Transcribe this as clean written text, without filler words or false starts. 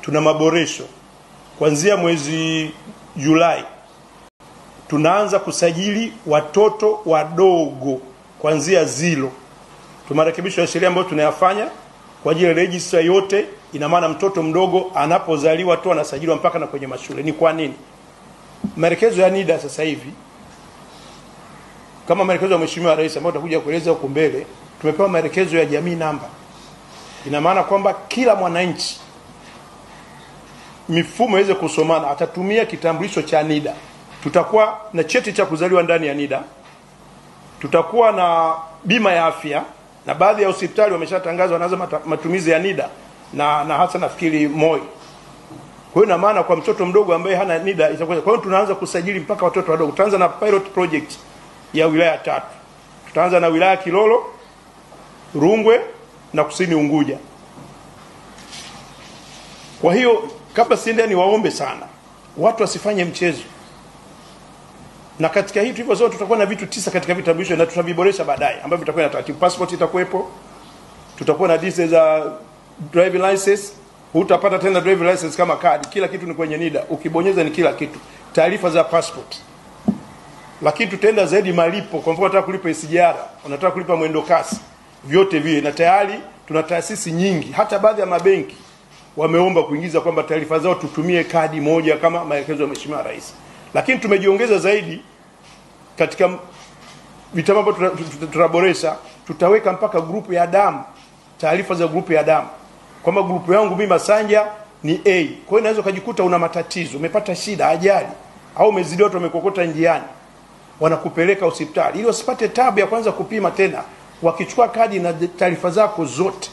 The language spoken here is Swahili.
tuna maboresho. Kuanzia mwezi Julai tunaanza kusajili watoto wadogo kuanzia zilo. Tumarekebisho ya sheria ambayo tunayafanya kwa ajili ya register yote. Ina maana mtoto mdogo anapozaliwa tu anasajiliwa mpaka na kwenye mashule. Ni kwa nini? Maelekezo ya NIDA sasa hivi, kama maelekezo ya Mheshimiwa Rais ambayo tutakuja kueleza huko mbele, tumepewa maelekezo ya jamii namba. Ina maana kwamba kila mwananchi mifumo iweze kusomana atatumia kitambulisho cha NIDA. Tutakuwa na cheti cha kuzaliwa ndani ya NIDA. Tutakuwa na bima ya afya, na baadhi ya hospitali wameshatangaza wanaanza matumizi ya NIDA na hasa nafikiri Moi. Kwa hiyo ina maana kwa mtoto mdogo ambaye hana NIDA itakuwa. Kwa hiyo tunaanza kusajili mpaka watoto wadogo. Tutaanza na pilot project ya wilaya 3. Tutaanza na wilaya Kilolo, Rungwe na Kusini Unguja. Kwa hiyo kabla siende ni waombe sana watu wasifanye mchezo. Na katika hii tulivyo zote tutakuwa na vitu 9 katika vitambulisho na tutaviboresha baadaye ambavyo vitakuwa na taratibu. Passport itakuwepo. Tutakuwa na details za driving license. Hutapata tena driving license kama kadi. Kila kitu ni kwenye NIDA. Ukibonyeza ni kila kitu. Taarifa za passport. Lakini tutaenda zaidi malipo. Kwa mfano unataka kulipa SGR, unataka kulipa mwendo kasi, vyote vile. Na tayari tuna taasisi nyingi, hata baadhi ya mabenki wameomba kuingiza kwamba taarifa zao tutumie kadi moja kama maelekezo ya Mheshimiwa Rais. Lakini tumejiongeza zaidi katika vitabu ambavyo tutaboresha. Tutaweka mpaka grupu ya damu, taarifa za grupu ya damu. Kwamba grupu yangu mimi Masanja ni A. Kwa hiyo unaweza kujikuta una matatizo, umepata shida, ajali, au umezidiwa watu wamekokota njiani, wanakupeleka hospitali ili usipate tabu ya kwanza kupima tena. Wakichukua kadi na taarifa zako zote